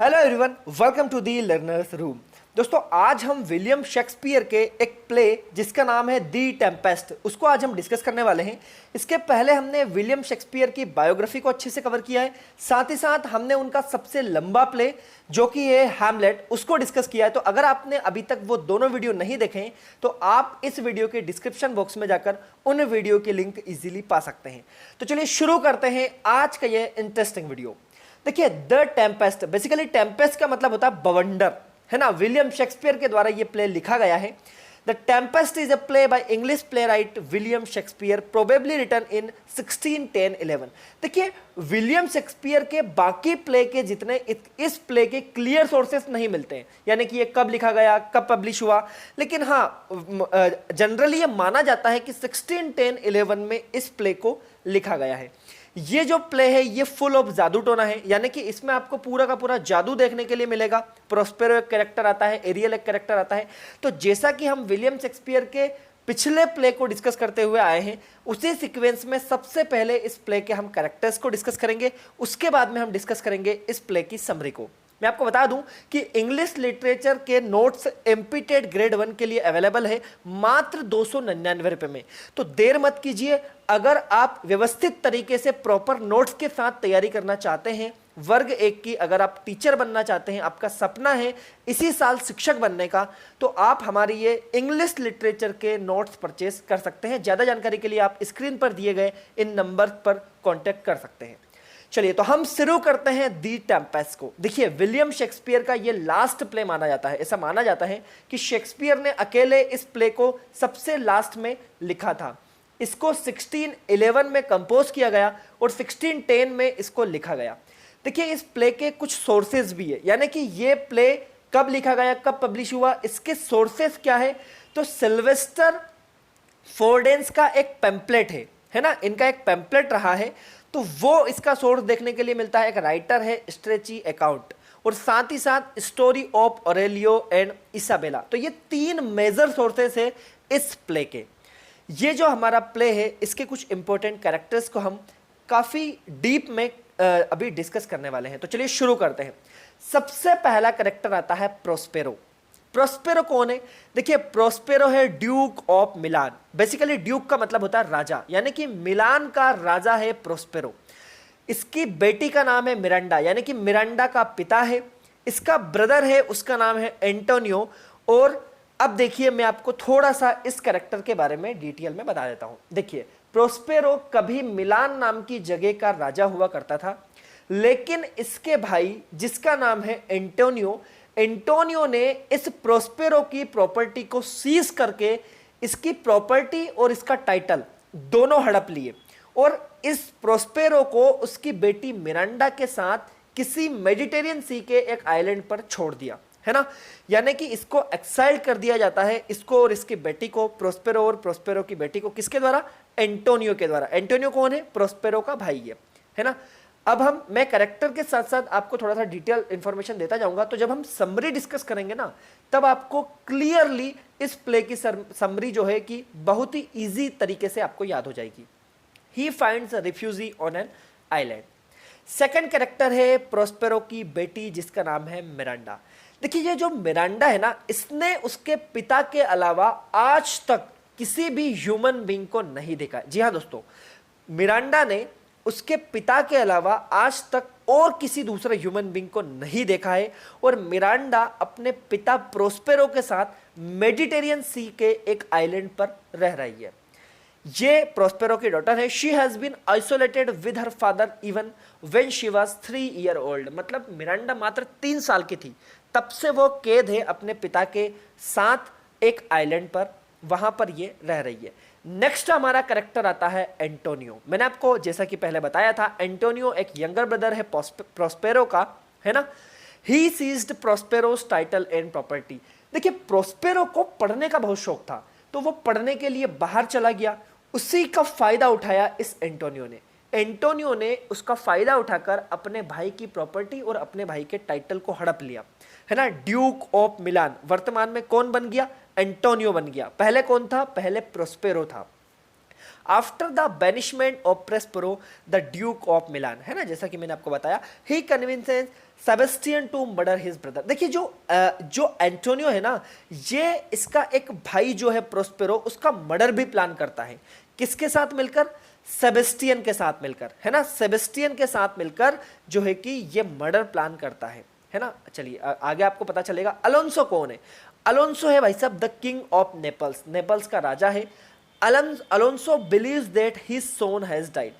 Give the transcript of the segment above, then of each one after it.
Hello everyone, welcome to the learners room. दोस्तों, आज हम विलियम शेक्सपियर के एक प्ले जिसका नाम है दी टेम्पेस्ट, उसको आज हम डिस्कस करने वाले हैं। इसके पहले हमने विलियम शेक्सपियर की बायोग्राफी को अच्छे से कवर किया है, साथ ही साथ हमने उनका सबसे लंबा प्ले जो कि है हैमलेट, उसको डिस्कस किया है। तो अगर आपने अभी तक वो दोनों वीडियो नहीं देखे हैं तो आप इस वीडियो के डिस्क्रिप्शन बॉक्स में जाकर उन वीडियो की लिंक इजीली पा सकते हैं। तो चलिए शुरू करते हैं आज का ये इंटरेस्टिंग वीडियो। देखिए, द टेम्पेस्ट, बेसिकली टेम्पेस्ट का मतलब होता है बवंडर, है ना। विलियम शेक्सपियर के द्वारा ये प्ले लिखा गया है। The Tempest is a play by English playwright William Shakespeare, probably written in 1610-11। देखिए, विलियम शेक्सपियर के बाकी प्ले के जितने इस प्ले के क्लियर सोर्सेस नहीं मिलते हैं, यानी कि ये कब लिखा गया, कब पब्लिश हुआ, लेकिन हाँ जनरली ये माना जाता है कि 1610-11 में इस प्ले को लिखा गया है। ये जो प्ले है ये फुल ऑफ जादू टोना है, यानी कि इसमें आपको पूरा का पूरा जादू देखने के लिए मिलेगा। प्रोस्पेरो एक कैरेक्टर आता है, एरियल एक कैरेक्टर आता है। तो जैसा कि हम विलियम शेक्सपियर के पिछले प्ले को डिस्कस करते हुए आए हैं, उसी सीक्वेंस में सबसे पहले इस प्ले के हम कैरेक्टर्स को डिस्कस करेंगे, उसके बाद में हम डिस्कस करेंगे इस प्ले की समरी को। मैं आपको बता दूं कि इंग्लिश लिटरेचर के नोट्स एमपीटेड ग्रेड 1 के लिए अवेलेबल है मात्र 299 रुपए में। तो देर मत कीजिए, अगर आप व्यवस्थित तरीके से प्रॉपर नोट्स के साथ तैयारी करना चाहते हैं, वर्ग 1 की अगर आप टीचर बनना चाहते हैं, आपका सपना है इसी साल शिक्षक बनने का, तो आप हमारी ये इंग्लिश लिटरेचर के नोट्स परचेस कर सकते हैं। ज़्यादा जानकारी के लिए आप स्क्रीन पर दिए गए इन नंबर पर कॉन्टैक्ट कर सकते हैं। चलिए, तो हम शुरू करते हैं दी टेम्पेस्ट को। देखिए, विलियम शेक्सपियर का ये लास्ट प्ले माना जाता है। ऐसा माना जाता है कि शेक्सपियर ने अकेले इस प्ले को सबसे लास्ट में लिखा था। इसको 1611 में कंपोज किया गया और 1610 में इसको लिखा गया। देखिए, इस प्ले के कुछ सोर्सेज भी है, यानी कि ये प्ले कब लिखा गया, कब पब्लिश हुआ, इसके सोर्सेज क्या है। तो सिल्वेस्टर फोर्डेंस का एक पैम्पलेट है ना, इनका एक पैम्पलेट रहा है, तो वो इसका सोर्स देखने के लिए मिलता है। एक राइटर है स्ट्रेची अकाउंट, और साथ ही साथ story of Aurelio and Isabella. तो ये 3 मेजर सोर्सेस है इस प्ले के। ये जो हमारा प्ले है, इसके कुछ इंपॉर्टेंट कैरेक्टर्स को हम काफी डीप में अभी डिस्कस करने वाले हैं। तो चलिए शुरू करते हैं। सबसे पहला कैरेक्टर आता है प्रोस्पेरो। प्रोस्पेरो कौन है? देखिए, प्रोस्पेरो है Duke of Milan. Basically Duke का मतलब होता है राजा, यानी कि मिलान का राजा है प्रोस्पेरो। इसकी बेटी का नाम है मिरांडा, यानी कि मिरांडा का पिता है। इसका ब्रदर है, उसका नाम है एंटोनियो। और अब देखिए, मैं आपको थोड़ा सा इस कैरेक्टर के बारे में डिटेल में बता देता हूं। देखिए, प्रोस्पेरो कभी मिलान नाम की जगह का राजा हुआ करता था, लेकिन इसके भाई जिसका नाम है एंटोनियो ने इस प्रोस्पेरो की प्रॉपर्टी को सीज करके इसकी प्रॉपर्टी और इसका टाइटल दोनों हड़प लिए, और इस प्रोस्पेरो को उसकी बेटी मिरांडा के साथ किसी मेडिटेरियन सी के एक आइलैंड पर छोड़ दिया, है ना। यानी कि इसको एक्साइल कर दिया जाता है, इसको और इसकी बेटी को, प्रोस्पेरो और प्रोस्पेरो की बेटी को, किसके द्वारा? एंटोनियो के द्वारा। एंटोनियो कौन है? प्रोस्पेरो का भाई है ना। अब मैं कैरेक्टर के साथ साथ आपको थोड़ा सा डिटेल इंफॉर्मेशन देता जाऊंगा, तो जब हम समरी डिस्कस करेंगे ना, तब आपको क्लियरली इस प्ले की समरी जो है कि बहुत ही इजी तरीके से आपको याद हो जाएगी। He finds a refugee on an island. Second character है प्रोस्पेरो की बेटी, जिसका नाम है मिरांडा। देखिए, ये जो मिरांडा है ना, इसने उसके पिता के अलावा आज तक किसी भी ह्यूमन बीइंग को नहीं देखा। जी हाँ दोस्तों, मिरांडा ने उसके पिता के अलावा आज तक और किसी दूसरे ह्यूमन बीइंग को नहीं देखा है, और मिरांडा अपने पिता प्रोस्पेरो के साथ मेडिटेरियन सी के एक आइलैंड पर रह रही है। ये प्रोस्पेरो की डॉटर है। She has been isolated with her father even when she was 3 year old. मतलब मिरांडा मात्र 3 साल की थी, तब से वो कैद है अपने पिता के साथ एक आइलैंड पर, वहां पर ये रह रही है। नेक्स्ट हमारा कैरेक्टर आता है एंटोनियो। मैंने आपको जैसा कि पहले बताया था, एंटोनियो एक यंगर ब्रदर है प्रोस्पेरो का, है ना। ही सीज्ड प्रोस्पेरोस टाइटल एंड प्रॉपर्टी। देखिए, प्रोस्पेरो को पढ़ने का बहुत शौक था, तो वो पढ़ने के लिए बाहर चला गया। उसी का फायदा उठाया इस एंटोनियो ने उसका फायदा उठाकर अपने भाई की प्रॉपर्टी और अपने भाई के टाइटल को हड़प लिया, है ना। ड्यूक ऑफ मिलान वर्तमान में कौन बन गया? एंटोनियो बन गया। पहले कौन था? पहले प्रोस्पेरो था। After the banishment of Prospero the duke of Milan, है ना, जैसा कि मैंने आपको बताया, he convinces Sebastian to murder his brother. देखिए जो एंटोनियो है ना, ये इसका एक भाई जो है प्रोस्पेरो, उसका मर्डर भी प्लान करता है। किसके साथ मिलकर? सेबेस्टियन के साथ मिलकर, है ना। सेबेस्टियन के साथ मिलकर जो है कि ये मर्डर प्लान करता है ना। चलिए आगे आपको पता चलेगा। अलोंसो कौन है? अलोंसो है भाई साहब the king of Naples, Naples का राजा है। Alonso believes that his son has died.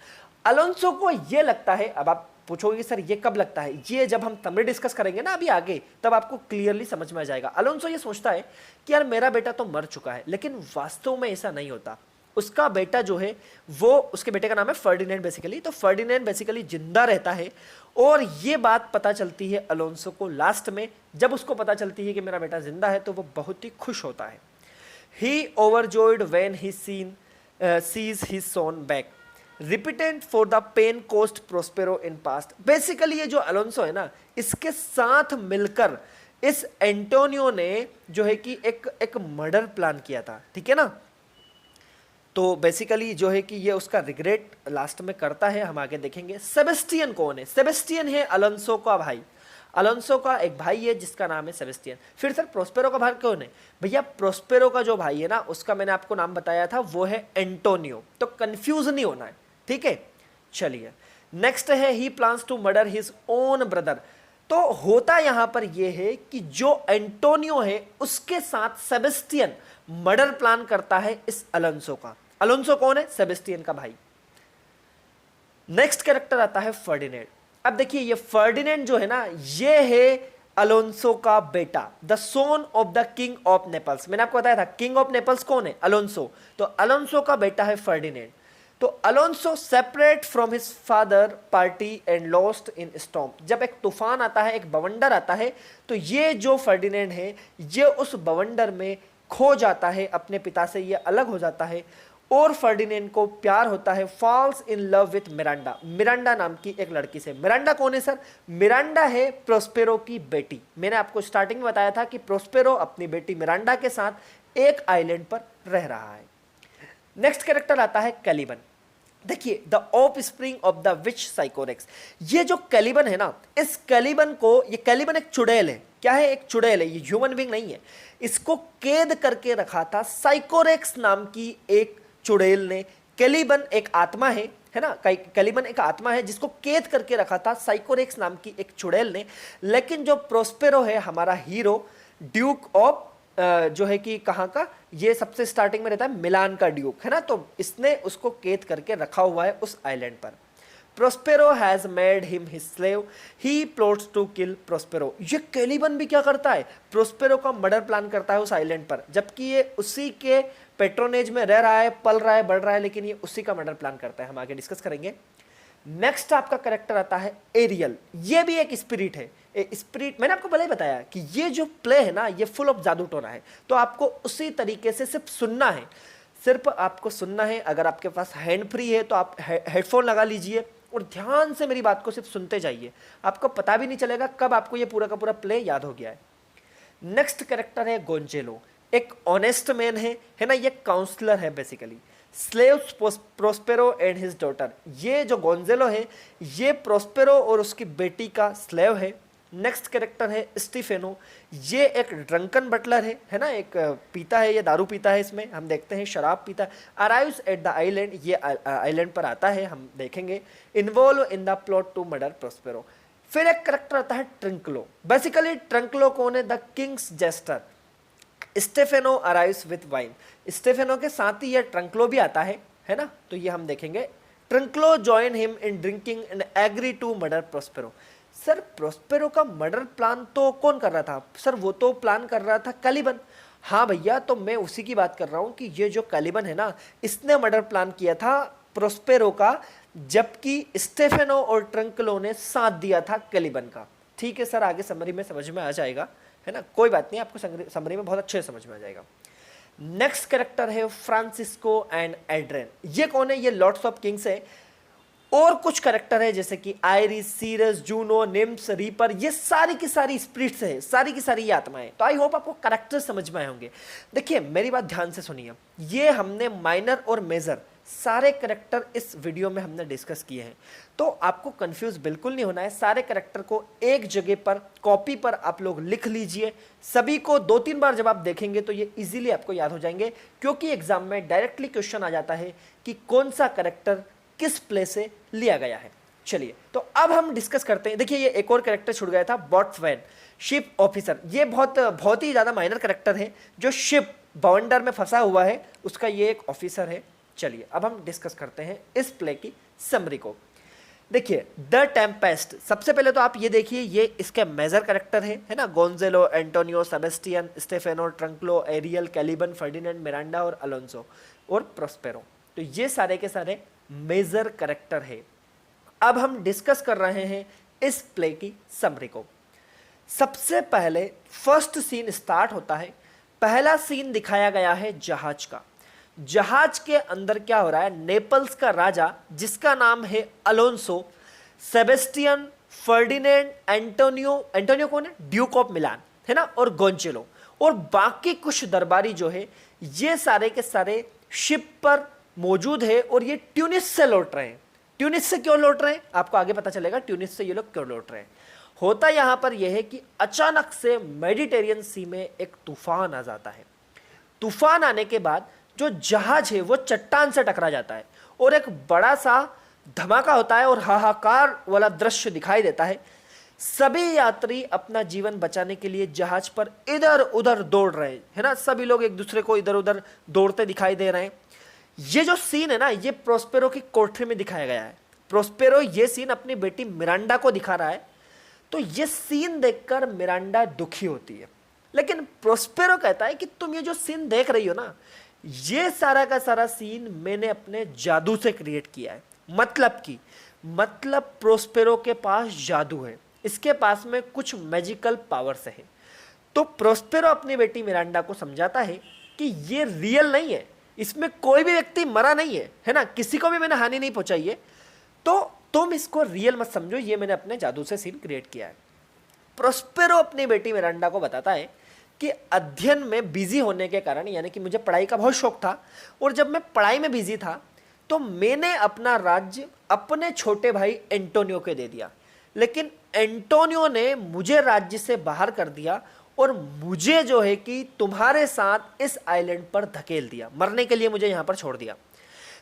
Alonso को ये लगता है, अब आप पूछोगे कि सर ये कब लगता है, ये जब हम तमिल डिस्कस करेंगे ना अभी आगे, तब आपको क्लियरली समझ में आ जाएगा। अलोंसो ये सोचता है कि यार मेरा बेटा तो मर चुका है, लेकिन वास्तव में ऐसा नहीं होता। उसका बेटा जो है वो, उसके बेटे का नाम है फर्डिनेंड बेसिकली, तो फर्डिनेंड बेसिकली जिंदा रहता है। और ये बात पता चलती है अलोंसो को लास्ट में, जब उसको पता चलती है कि मेरा बेटा जिंदा है, तो वो बहुत ही खुश होता है। He overjoyed when he sees his son back, repentant for the pain caused Prospero in past. Basically ये जो अलोंसो है ना, इसके साथ मिलकर इस एंटोनियो ने जो है कि एक मर्डर प्लान किया था, ठीक है ना। तो बेसिकली जो है कि ये उसका रिग्रेट लास्ट में करता है, हम आगे देखेंगे। सेबेस्टियन कौन है? सेबेस्टियन है अलोंसो का भाई। अलोंसो का एक भाई है जिसका नाम है सेबेस्टियन। फिर सर प्रोस्पेरो का भाई कौन है? भैया प्रोस्पेरो का जो भाई है ना, उसका मैंने आपको नाम बताया था, वो है एंटोनियो। तो कंफ्यूज नहीं होना है, ठीक है। चलिए नेक्स्ट है he plans to murder his own brother. तो होता यहां पर यह है कि जो एंटोनियो है उसके साथ सेबेस्टियन मर्डर प्लान करता है इस अलोंसो का। अलोंसो कौन है? सेबेस्टियन का भाई। नेक्स्ट कैरेक्टर आता है फर्डिनेंड। अब देखिए ये फर्डिनेंड जो है ना, ये है अलोंसो का बेटा, the son of the king of Naples. मैंने आपको बताया था किंग ऑफ नेपल्स कौन है? अलोंसो। तो अलोंसो का बेटा है फर्डिनेंड। तो Alonso separate from his father party and lost in storm. जब एक तूफान आता है, एक बवंडर आता है, तो ये जो फर्डिनेंड है ये उस बवंडर में खो जाता है, अपने पिता से ये अलग हो जाता है। और फर्डिनेंड को प्यार होता है, falls in love with Miranda, Miranda नाम की एक लड़की से। मिरांडा कौन है सर? मिरांडा है प्रोस्पेरो की बेटी। मैंने आपको स्टार्टिंग में बताया था कि प्रोस्पेरो अपनी बेटी मिरांडा के साथ एक आइलैंड पर रह रहा है। नेक्स्ट कैरेक्टर आता है कैलिबन। देखिए the offspring of the witch Sycorax. ये जो कैलिबन है ना, इस कैलिबन को, ये कैलिबन एक चुड़ैल है। क्या है? एक चुड़ैल है, ये ह्यूमन बीइंग नहीं है। इसको कैद करके रखा था साइकोरेक्स नाम की एक चुड़ैल ने। कैलिबन एक आत्मा है ना, कैलिबन एक आत्मा है जिसको कैद करके रखा था साइकोरेक्स नाम की एक चुड़ैल ने। लेकिन जो प्रोस्पेरो है हमारा हीरो, ड्यूक ऑफ जो है कि कहाँ का, ये सबसे स्टार्टिंग में रहता है मिलान का ड्यूक, है ना। तो इसने उसको कैद करके रखा हुआ है उस आइलैंड पर। Prospero has made him his slave, he plots to kill Prospero. ये कैलिबन भी क्या करता है? प्रोस्पेरो का मर्डर प्लान करता है उस आइलैंड पर, जबकि ये उसी के पेट्रोनेज में रह रहा है, पल रहा है, बढ़ रहा है, लेकिन ये उसी का मर्डर प्लान करता है। हम आगे डिस्कस करेंगे। नेक्स्ट आपका करेक्टर आता है एरियल। ये भी एक स्पिरिट है। स्पिरिट मैंने आपको पहले ही बताया कि ये जो प्ले है ना, ये फुल ऑफ जादू टोना है। तो आपको उसी तरीके से सिर्फ सुनना है, सिर्फ आपको सुनना है। अगर आपके पास हैंड फ्री है तो आप हेडफोन लगा लीजिए और ध्यान से मेरी बात को सिर्फ सुनते जाइए। आपको पता भी नहीं चलेगा कब आपको ये पूरा का पूरा प्ले याद हो गया है। नेक्स्ट कैरेक्टर है गोंजेलो। एक ऑनेस्ट मैन है ना, ये काउंसलर है basically. Slaves Prospero and his daughter. ये जो गोंजेलो है ये प्रोस्पेरो और उसकी बेटी का स्लेव है। नेक्स्ट कैरेक्टर है स्टीफेनो। ये एक ड्रंकन बटलर है ना, एक पीता है, ये दारू पीता है, इसमें हम देखते हैं शराब पीता है। अराइव्स एट द आइलैंड, ये आइलैंड पर आता है, हम देखेंगे। Involve in the plot to murder Prospero. फिर एक कैरेक्टर आता है ट्रंकलो। बेसिकली ट्रंकलो कौन है? The king's jester. Stephano arrives with wine. Stephano के साथ ही ये ट्रंकलो भी आता है ना, तो ये हम देखेंगे। Trinculo join him in drinking and agree to murder Prospero. Sir Prospero का मर्डर प्लान तो कौन कर रहा था? सर वो तो प्लान कर रहा था कैलिबन। हाँ भैया, तो मैं उसी की बात कर रहा हूँ कि ये जो कैलिबन है ना, इसने मर्डर प्लान किया था प्रोस्पेरो का, जबकि स्टेफेनो और ट्रंकलो ने साथ दिया था कैलिबन का। ठीक है सर, आगे समरी में समझ में आ जाएगा, है ना, कोई बात नहीं, आपको समरी में बहुत अच्छे से समझ में आ जाएगा। नेक्स्ट कैरेक्टर है फ्रांसिस्को एंड एड्रेन। ये कौन है? ये लॉर्ड्स ऑफ किंग्स है। और कुछ कैरेक्टर है जैसे कि Iris, Ceres, Juno, nymphs, reaper. ये सारी की सारी स्पिरिट्स है, सारी की सारी ये आत्माएं। तो आई होप आपको कैरेक्टर समझ में आए होंगे। देखिए मेरी बात ध्यान से सुनिए, ये हमने माइनर और मेजर सारे करेक्टर इस वीडियो में हमने डिस्कस किए हैं, तो आपको कंफ्यूज बिल्कुल नहीं होना है। सारे करेक्टर को एक जगह पर कॉपी पर आप लोग लिख लीजिए, सभी को 2-3 बार जब आप देखेंगे तो ये इजीली आपको याद हो जाएंगे, क्योंकि एग्जाम में डायरेक्टली क्वेश्चन आ जाता है कि कौन सा करेक्टर किस प्ले से लिया गया है। चलिए तो अब हम डिस्कस करते हैं। देखिए ये एक और करेक्टर छूट गया था, बॉट्सवैन शिप ऑफिसर। ये बहुत ही ज्यादा माइनर करेक्टर है, जो शिप बवंडर में फंसा हुआ है उसका ये एक ऑफिसर है। चलिए अब हम डिस्कस करते हैं इस प्ले की समरी को। देखिए द टेम्पेस्ट, सबसे पहले तो आप ये देखिए, ये इसके मेजर करेक्टर है ना, Gonzalo, Antonio, Sebastian, Stephano, Trinculo, Ariel, Caliban, Ferdinand, Miranda और अलोंसो और प्रोस्पेरो। तो ये सारे के सारे मेजर करेक्टर है। अब हम डिस्कस कर रहे हैं इस प्ले की समरी को। सबसे पहले फर्स्ट सीन स्टार्ट होता है। पहला सीन दिखाया गया है जहाज का। जहाज के अंदर क्या हो रहा है, नेपल्स का राजा जिसका नाम है अलोंसो, सेबेस्टियन, फर्डिनेंड, एंटोनियो कौन है, ड्यूक ऑफ मिलान है ना, और गोंचेलो और बाकी कुछ दरबारी जो है, ये सारे के सारे शिप पर मौजूद है और ये ट्यूनिस से लौट रहे हैं। ट्यूनिस से क्यों लौट रहे हैं आपको आगे पता चलेगा, ट्यूनिस से ये लोग क्यों लौट रहे हैं। होता यहां पर यह है कि अचानक से मेडिटेरियन सी में एक तूफान आ जाता है। तूफान आने के बाद जो जहाज है वो चट्टान से टकरा जाता है और एक बड़ा सा धमाका होता है और हाहाकार वाला दृश्य दिखाई देता है। सभी यात्री अपना जीवन बचाने के लिए जहाज पर इधर उधर दौड़ रहे हैं, है ना, सभी लोग एक दूसरे को इधर उधर दौड़ते दिखाई दे रहे हैं। ये जो सीन है ना, ये प्रोस्पेरो की कोठरी में दिखाया गया है। प्रोस्पेरो ये सीन अपनी बेटी मिरांडा को दिखा रहा है, तो ये सीन देखकर मिरांडा दुखी होती है। लेकिन प्रोस्पेरो कहता है कि तुम ये जो सीन देख रही हो ना, ये सारा का सारा सीन मैंने अपने जादू से क्रिएट किया है। मतलब प्रोस्पेरो के पास जादू है, इसके पास में कुछ मैजिकल पावर्स है। तो प्रोस्पेरो अपनी बेटी मिरांडा को समझाता है कि ये रियल नहीं है, इसमें कोई भी व्यक्ति मरा नहीं है ना, किसी को भी मैंने हानि नहीं पहुंचाई है, तो तुम इसको रियल मत समझो, ये मैंने अपने जादू से सीन क्रिएट किया है। प्रोस्पेरो अपनी बेटी मिरांडा को बताता है कि अध्ययन में बिजी होने के कारण, यानी कि मुझे पढ़ाई का बहुत शौक था और जब मैं पढ़ाई में बिजी था तो मैंने अपना राज्य अपने छोटे भाई एंटोनियो के दे दिया, लेकिन एंटोनियो ने मुझे राज्य से बाहर कर दिया और मुझे जो है कि तुम्हारे साथ इस आइलैंड पर धकेल दिया, मरने के लिए मुझे यहां पर छोड़ दिया।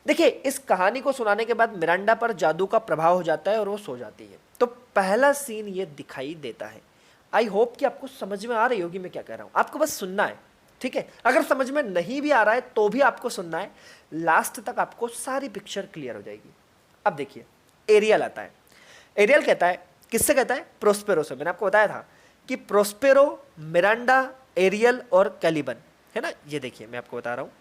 देखिए इस कहानी को सुनाने के बाद मिरांडा पर जादू का प्रभाव हो जाता है और वो सो जाती है। तो पहला सीन ये दिखाई देता है। आई होप कि आपको समझ में आ रही होगी मैं क्या कह रहा हूं, आपको बस सुनना है, ठीक है। अगर समझ में नहीं भी आ रहा है तो भी आपको सुनना है, लास्ट तक आपको सारी पिक्चर क्लियर हो जाएगी। अब देखिए एरियल आता है। एरियल कहता है, किससे कहता है, प्रोस्पेरो से। मैंने आपको बताया था कि प्रोस्पेरो, मिरांडा, एरियल और कैलिबन, है ना। ये देखिए मैं आपको बता रहा हूं,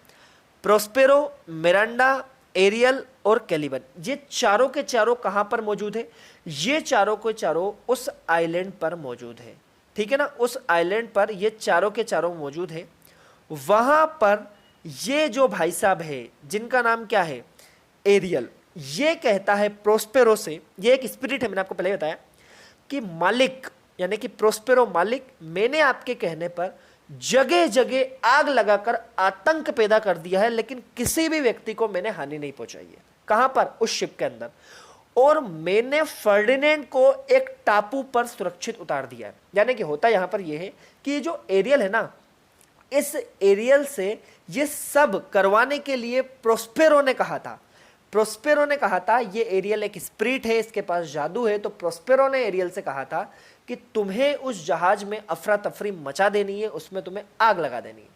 प्रोस्पेरो, मिरांडा, एरियल और कैलिबन, ये चारों के चारों कहां पर मौजूद है, ये चारों के चारों उस आइलैंड पर मौजूद है, ठीक है ना। उस आइलैंड पर ये चारों के चारों मौजूद है। वहां पर ये जो भाई साहब है जिनका नाम क्या है, एरियल, ये कहता है प्रोस्पेरो से, ये एक स्पिरिट है, मैंने आपको पहले बताया कि मालिक, यानी कि प्रोस्पेरो मालिक, मैंने आपके कहने पर जगह जगह आग लगाकर आतंक पैदा कर दिया है, लेकिन किसी भी व्यक्ति को मैंने हानि नहीं पहुंचाई है। कहां पर, उस शिप के अंदर। और मैंने फर्डिनेंड को एक टापू पर सुरक्षित उतार दिया है। यानी कि होता यहां पर यह है कि ये जो एरियल है ना, इस एरियल से ये सब करवाने के लिए प्रोस्पेरो ने कहा था। प्रोस्पेरो ने कहा था ये एरियल एक स्पिरिट है, इसके पास जादू है। तो प्रोस्पेरो ने एरियल से कहा था कि तुम्हें उस जहाज में अफरा तफरी मचा देनी है, उसमें तुम्हें आग लगा देनी है।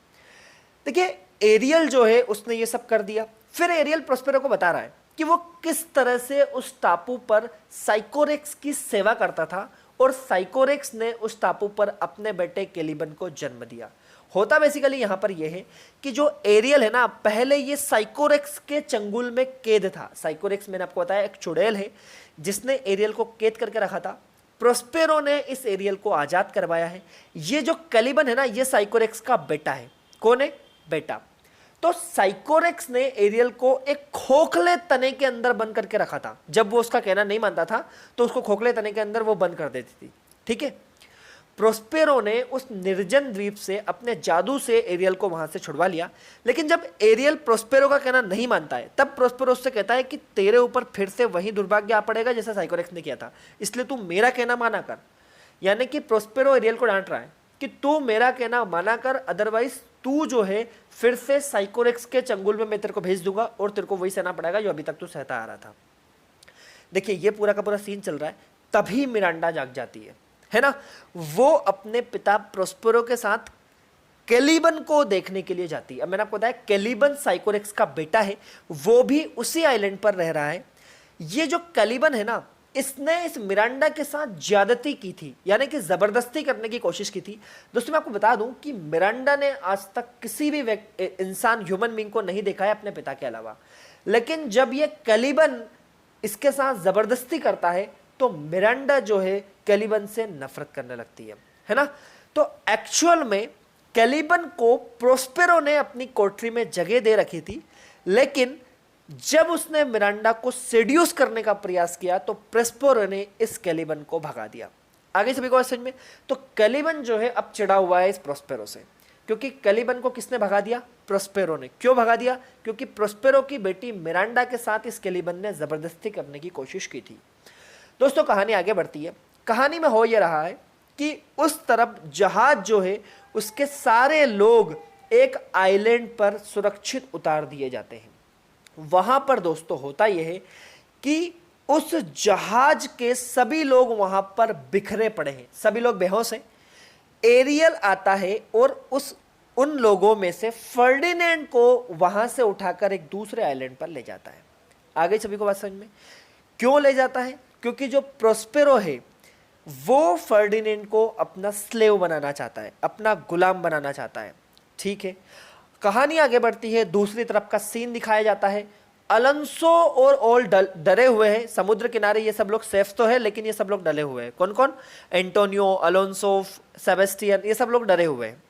देखिए एरियल जो है उसने ये सब कर दिया। फिर एरियल प्रोस्पेरो को बता रहा है कि वो किस तरह से उस टापू पर साइकोरेक्स की सेवा करता था और साइकोरेक्स ने उस टापू पर अपने बेटे कैलिबन को जन्म दिया। होता बेसिकली यहां पर यह है कि जो एरियल है ना, पहले ये साइकोरेक्स के चंगुल में कैद था। साइकोरेक्स मैंने आपको बताया एक चुड़ैल है जिसने एरियल को कैद करके रखा था। प्रोस्पेरो ने इस एरियल को आजाद करवाया है। ये जो कैलिबन है ना, ये साइकोरेक्स का बेटा है। कौन है, बेटा। तो साइकोरेक्स ने एरियल को एक खोखले तने के अंदर बंद करके रखा था। जब वो उसका कहना नहीं मानता था तो उसको खोखले तने के अंदर वो बंद कर देती थी, ठीक है। प्रोस्पेरो ने उस निर्जन द्वीप से अपने जादू से एरियल को वहां से छुड़वा लिया। लेकिन जब एरियल प्रोस्पेरो का कहना नहीं मानता है, तब प्रोस्पेरो उससे कहता है कि तेरे ऊपर फिर से वही दुर्भाग्य आ पड़ेगा जैसा साइकोरेक्स ने किया था, इसलिए तू मेरा कहना माना कर। यानी कि प्रोस्पेरो एरियल को डांट रहा है कि तू मेरा कहना माना कर, अदरवाइज तू जो है फिर से साइकोरेक्स के चंगुल में मैं तेरे को भेज दूंगा और तेरे को वही सहना पड़ेगा जो अभी तक तू सहता आ रहा था। देखिए ये पूरा का पूरा सीन चल रहा है, तभी मिरांडा जाग जाती है ना। वो अपने पिता प्रोस्पेरो के साथ कैलिबन को देखने के लिए जाती है। अब मैंने आपको बताया कैलिबन साइकोरेक्स का बेटा है, वो भी उसी आइलैंड पर रह रहा है। ये जो कैलिबन है ना, इसने इस मिरांडा के साथ ज्यादती की थी, यानी कि जबरदस्ती करने की कोशिश की थी। दोस्तों मैं आपको बता दूं कि मिरांडा ने आज तक किसी भी इंसान ह्यूमन बीइंग को नहीं देखा है अपने पिता के अलावा, लेकिन जब ये कैलिबन इसके साथ जबरदस्ती करता है तो मिरांडा जो है कैलिबन से नफरत करने लगती है ना। तो एक्चुअल में कैलिबन को प्रोस्पेरो ने अपनी कोठरी में जगह दे रखी थी, लेकिन जब उसने मिरांडा को सेड्यूस करने का प्रयास किया तो प्रोस्पेरो ने इस कैलिबन को भगा दिया। आगे सभी को समझ में? तो कैलिबन जो है अब चिढ़ा हुआ है इस प्रोस्पेरो से, क्योंकि कैलिबन को किसने भगा दिया? प्रोस्पेरो ने। क्यों भगा दिया? क्योंकि प्रोस्पेरो की बेटी मिरांडा के साथ इस कैलिबन ने जबरदस्ती करने की कोशिश की थी। दोस्तों कहानी आगे बढ़ती है। कहानी में हो यह रहा है कि उस तरफ जहाज जो है उसके सारे लोग एक आइलैंड पर सुरक्षित उतार दिए जाते हैं। वहां पर दोस्तों होता यह है कि उस जहाज के सभी लोग वहां पर बिखरे पड़े हैं, सभी लोग बेहोश हैं। एरियल आता है और उन लोगों में से फर्डिनेंड को वहां से उठाकर एक दूसरे आइलैंड पर ले जाता है। आगे सभी को बात समझ में? क्यों ले जाता है? क्योंकि जो प्रोस्पेरो है वो फर्डिनेंड को अपना स्लेव बनाना चाहता है, अपना गुलाम बनाना चाहता है। ठीक है, कहानी आगे बढ़ती है। दूसरी तरफ का सीन दिखाया जाता है। अलोंसो और ऑल डरे हुए हैं समुद्र किनारे। ये सब लोग सेफ तो है, लेकिन ये सब लोग डरे हुए हैं। कौन कौन? एंटोनियो, अलोंसो, सेबेस्टियन, ये सब लोग डरे हुए हैं।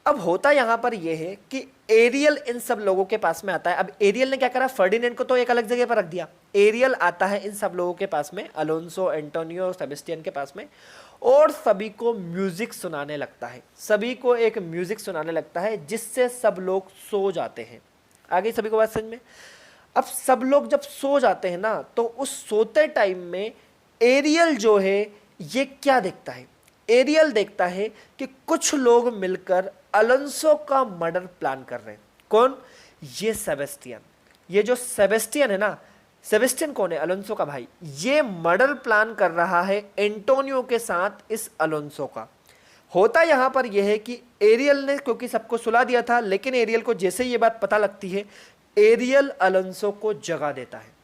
अब होता यहां पर यह है कि एरियल इन सब लोगों के पास में आता है। अब एरियल ने क्या करा? फर्डिनेंड को तो एक अलग जगह पर रख दिया। एरियल आता है इन सब लोगों के पास में, अलोंसो, एंटोनियो, सेबेस्टियन के पास में, और सभी को म्यूजिक सुनाने लगता है। सभी को एक म्यूजिक सुनाने लगता है जिससे सब लोग सो जाते हैं। आगे सभी को बात समझ में? अब सब लोग जब सो जाते हैं ना, तो उस सोते टाइम में एरियल जो है ये क्या देखता है? एरियल देखता है कि कुछ लोग मिलकर अलोंसो का मर्डर प्लान कर रहे हैं। कौन? ये सेबेस्टियन। ये जो सेबेस्टियन है ना, सेबेस्टियन कौन है? अलोंसो का भाई। ये मर्डर प्लान कर रहा है एंटोनियो के साथ इस अलोंसो का। होता यहां पर यह है कि एरियल ने क्योंकि सबको सुला दिया था, लेकिन एरियल को जैसे ये बात पता लगती है, एरियल अलोंसो को जगा देता है।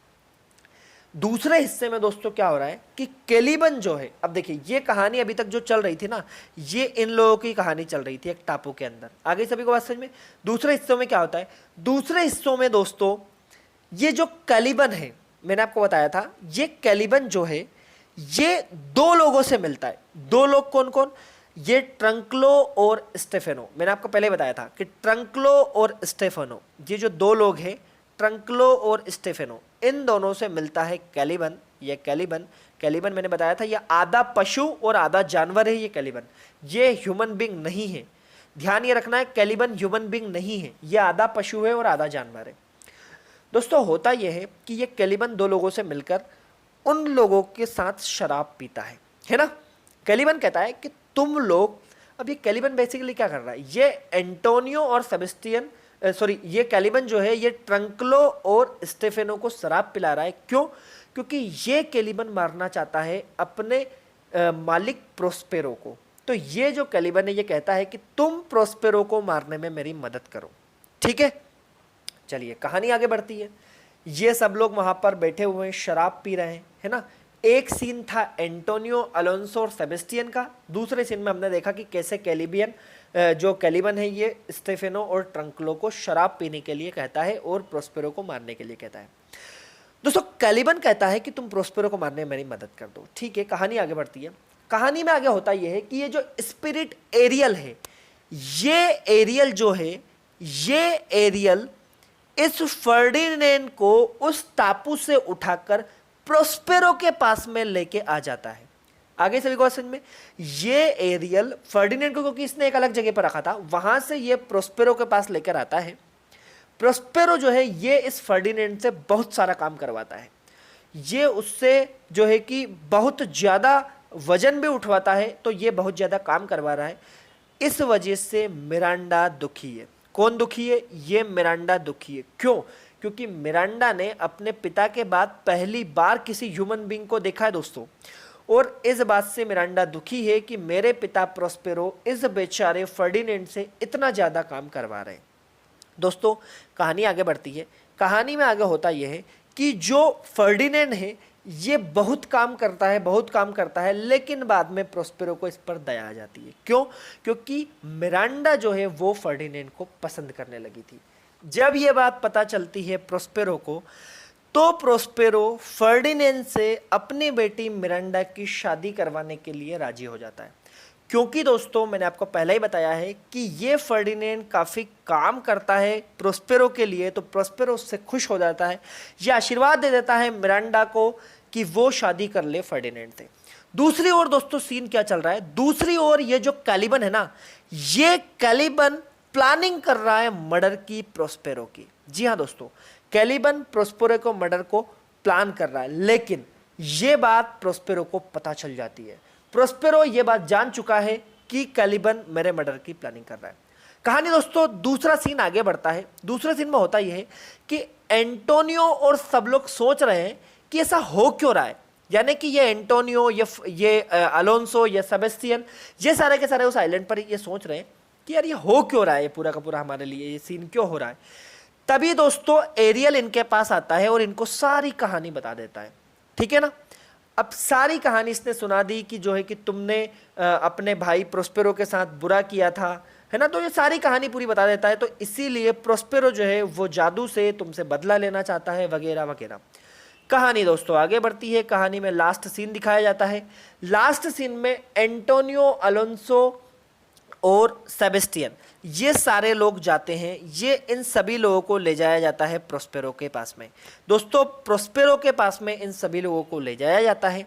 दूसरे हिस्से में दोस्तों क्या हो रहा है कि कैलिबन जो है, अब देखिए ये कहानी अभी तक जो चल रही थी ना, ये इन लोगों की कहानी चल रही थी एक टापू के अंदर। आगे सभी को बात समझ में? दूसरे हिस्सों में क्या होता है? दूसरे हिस्सों में दोस्तों ये जो कैलिबन है, मैंने आपको बताया था, ये कैलिबन जो है ये दो लोगों से मिलता है। दो लोग कौन कौन? ये ट्रंक्लो और स्टेफेनो। मैंने आपको पहले बताया था कि ट्रंक्लो और स्टेफेनो, ये जो दो लोग हैं, ट्रंक्लो और स्टेफेनो, इन दोनों से मिलता है कैलिबन। ये कैलिबन मैंने बताया था, ये आधा पशु और आधा जानवर है। ये कैलिबन, ये ह्यूमन बीइंग नहीं है। ध्यान ये रखना है, कैलिबन ह्यूमन बीइंग नहीं है, ये आधा पशु है और आधा जानवर है। दोस्तों होता यह है कि ये कैलिबन दो लोगों से मिलकर उन लोगों के साथ शराब पीता है ना। कैलिबन कहता है कि तुम लोग, अब ये कैलिबन बेसिकली क्या कर रहा है? ये एंटोनियो और सेबेस्टियन, ये कैलिबन जो है ये ट्रंक्लो और स्टेफेनो को शराब पिला रहा है। क्यों? क्योंकि ये कैलिबन मारना चाहता है अपने मालिक प्रोस्पेरो को। तो ये जो कैलिबन है ये कहता है कि तुम प्रोस्पेरो को मारने में मेरी मदद करो। ठीक है, चलिए कहानी आगे बढ़ती है। ये सब लोग वहां पर बैठे हुए हैं, शराब पी रहे हैं, है ना। एक सीन था एंटोनियो, अलोंसो और सेबेस्टियन का। दूसरे सीन में हमने देखा कि कैसे कैलिबन है ये स्टेफेनो और ट्रंक्लो को शराब पीने के लिए कहता है और प्रोस्पेरो को मारने के लिए कहता है। दोस्तों कैलिबन कहता है कि तुम प्रोस्पेरो को मारने में मेरी मदद कर दो। ठीक है, कहानी आगे बढ़ती है। कहानी में आगे होता यह है कि ये जो स्पिरिट एरियल है, ये एरियल जो है, ये एरियल इस फर्डिनेंड को उस टापू से उठाकर प्रोस्पेरो के पास में लेके आ जाता है। आगे सभी को समझ में। ये एरियल फर्डिनेंड को, क्योंकि इसने एक अलग जगह पर रखा था, वहां से ये प्रोस्पेरो के पास लेकर आता है। प्रोस्पेरो जो है ये इस फर्डिनेंड से बहुत सारा काम करवाता है, ये उससे जो है कि बहुत ज़्यादा वजन भी उठवाता है, तो ये बहुत ज़्यादा काम करवा रहा है। इस वजह से मिरांडा दुखी है। कौन दुखी है? ये मिरांडा दुखी है। क्यों? क्योंकि मिरांडा ने अपने पिता के बाद पहली बार किसी ह्यूमन बीइंग को देखा है दोस्तों, और इस बात से मिरांडा दुखी है कि मेरे पिता प्रोस्पेरो इस बेचारे फर्डिनेंड से इतना ज़्यादा काम करवा रहे हैं। दोस्तों कहानी आगे बढ़ती है। कहानी में आगे होता यह है कि जो फर्डिनेंड है ये बहुत काम करता है, लेकिन बाद में प्रोस्पेरो को इस पर दया आ जाती है। क्यों? क्योंकि मिरांडा जो है वो फर्डिनेंड को पसंद करने लगी थी। जब ये बात पता चलती है प्रोस्पेरो को, तो प्रोस्पेरो फर्डिनेंड से अपनी बेटी मिरांडा की शादी करवाने के लिए राजी हो जाता है। क्योंकि दोस्तों मैंने आपको पहले ही बताया है कि ये फर्डिनेंड काफ़ी काम करता है प्रोस्पेरो के लिए, तो प्रोस्पेरो उससे खुश हो जाता है। ये आशीर्वाद दे देता है मिरांडा को कि वो शादी कर ले फर्डिनेंड से। दूसरी ओर दोस्तों सीन क्या चल रहा है? दूसरी ओर ये जो कैलिबन है ना, ये कैलिबन प्लानिंग कर रहा है मर्डर की प्रोस्पेरो की। जी हाँ दोस्तों, कैलिबन प्रोस्पेरो को मर्डर को प्लान कर रहा है, लेकिन ये बात प्रोस्पेरो को पता चल जाती है। प्रोस्पेरो ये बात जान चुका है कि कैलिबन मेरे मर्डर की प्लानिंग कर रहा है। कहानी दोस्तों दूसरा सीन आगे बढ़ता है। दूसरे सीन में होता यह है कि एंटोनियो और सब लोग सोच रहे हैं कि ऐसा हो क्यों रहा है, यानी कि ये एंटोनियो, ये अलोंसो, ये सेबेस्टियन, ये सारे के सारे उस आइलैंड पर ये सोच रहे हैं कि यार ये हो क्यों रहा है, ये पूरा का पूरा हमारे लिए ये सीन क्यों हो रहा है। तभी दोस्तों एरियल इनके पास आता है और इनको सारी कहानी बता देता है। ठीक है ना? अब सारी कहानी इसने सुना दी कि जो है कि तुमने अपने भाई प्रोस्पेरो के साथ बुरा किया था, है ना, तो ये सारी कहानी पूरी बता देता है। तो इसीलिए प्रोस्पेरो जो है वो जादू से तुमसे बदला लेना चाहता है वगैरह वगैरह। कहानी दोस्तों आगे बढ़ती है। कहानी में लास्ट सीन दिखाया जाता है। लास्ट सीन में एंटोनियो, अलोंसो और सेबेस्टियन ये सारे लोग जाते हैं। ये इन सभी लोगों को ले जाया जाता है प्रोस्पेरो के पास में। दोस्तों प्रोस्पेरो के पास में इन सभी लोगों को ले जाया जाता है।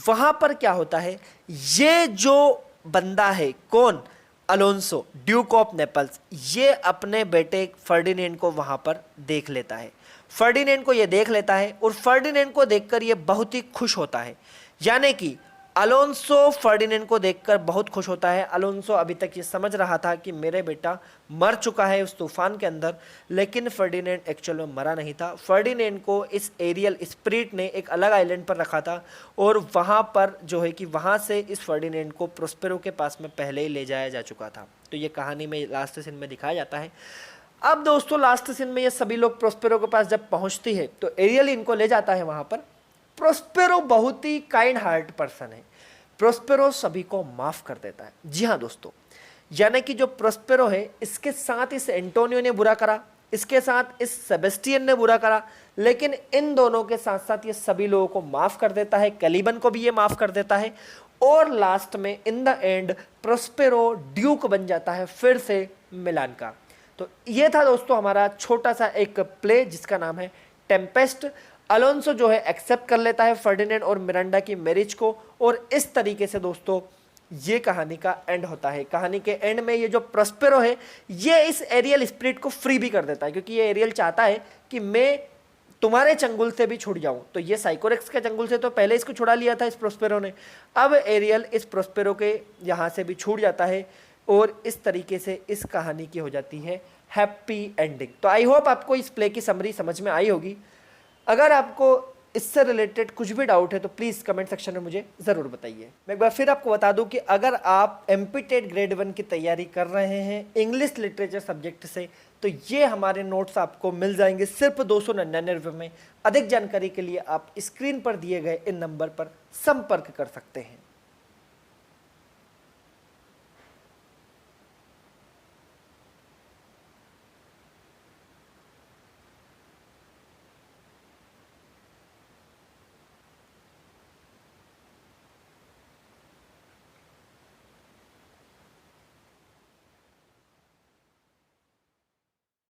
वहां पर क्या होता है, ये जो बंदा है कौन, अलोंसो, ड्यूक ऑफ नेपल्स, ये अपने बेटे फर्डिनेंड को वहां पर देख लेता है। फर्डिनेंड को ये देख लेता है और फर्डिनेंड को देखकर ये बहुत ही खुश होता है। यानी कि अलोंसो फर्डिनेंड को देखकर बहुत खुश होता है। अलोंसो अभी तक ये समझ रहा था कि मेरे बेटा मर चुका है उस तूफान के अंदर, लेकिन फर्डिनेंड एक्चुअल में मरा नहीं था। फर्डिनेंड को इस एरियल स्पिरिट ने एक अलग आइलैंड पर रखा था और वहाँ पर जो है कि वहाँ से इस फर्डिनेंड को प्रोस्पेरो के पास में पहले ही ले जाया जा चुका था। तो ये कहानी में लास्ट सीन में दिखाया जाता है। अब दोस्तों लास्ट सीन में ये सभी लोग प्रोस्पेरो के पास जब पहुँचती है तो एरियल इनको ले जाता है वहाँ पर। प्रोस्पेरो बहुत ही काइंड हार्ट पर्सन है। प्रोस्पेरो सभी को माफ कर देता है। जी हाँ दोस्तों, यानी कि जो प्रोस्पेरो है इसके साथ इस एंटोनियो ने बुरा करा, इसके साथ इस सेबेस्टियन ने बुरा करा, लेकिन इन दोनों के साथ साथ ये सभी लोगों को माफ कर देता है। कैलिबन को भी ये माफ कर देता है और लास्ट में in the end Prospero Duke बन जाता है फिर से मिलान का। तो ये था दोस्तों हमारा छोटा सा एक प्ले जिसका नाम है टेम्पेस्ट। अलोंसो जो है एक्सेप्ट कर लेता है फर्डिनेंड और मिरांडा की मैरिज को, और इस तरीके से दोस्तों ये कहानी का एंड होता है। कहानी के एंड में ये जो प्रोस्पेरो है ये इस एरियल स्पिरिट को फ्री भी कर देता है, क्योंकि ये एरियल चाहता है कि मैं तुम्हारे चंगुल से भी छूट जाऊं। तो ये साइकोरेक्स के चंगुल से तो पहले इसको छुड़ा लिया था इस प्रोस्पेरो ने, अब एरियल इस प्रोस्पेरो के यहाँ से भी छूट जाता है और इस तरीके से इस कहानी की हो जाती है हैप्पी एंडिंग। तो आई होप आपको इस प्ले की समरी समझ में आई होगी। अगर आपको इससे रिलेटेड कुछ भी डाउट है तो प्लीज़ कमेंट सेक्शन में मुझे ज़रूर बताइए। मैं एक बार फिर आपको बता दूं कि अगर आप एमपी ग्रेड 1 की तैयारी कर रहे हैं इंग्लिश लिटरेचर सब्जेक्ट से, तो ये हमारे नोट्स आपको मिल जाएंगे सिर्फ 299 में। अधिक जानकारी के लिए आप स्क्रीन पर दिए गए इन नंबर पर संपर्क कर सकते हैं।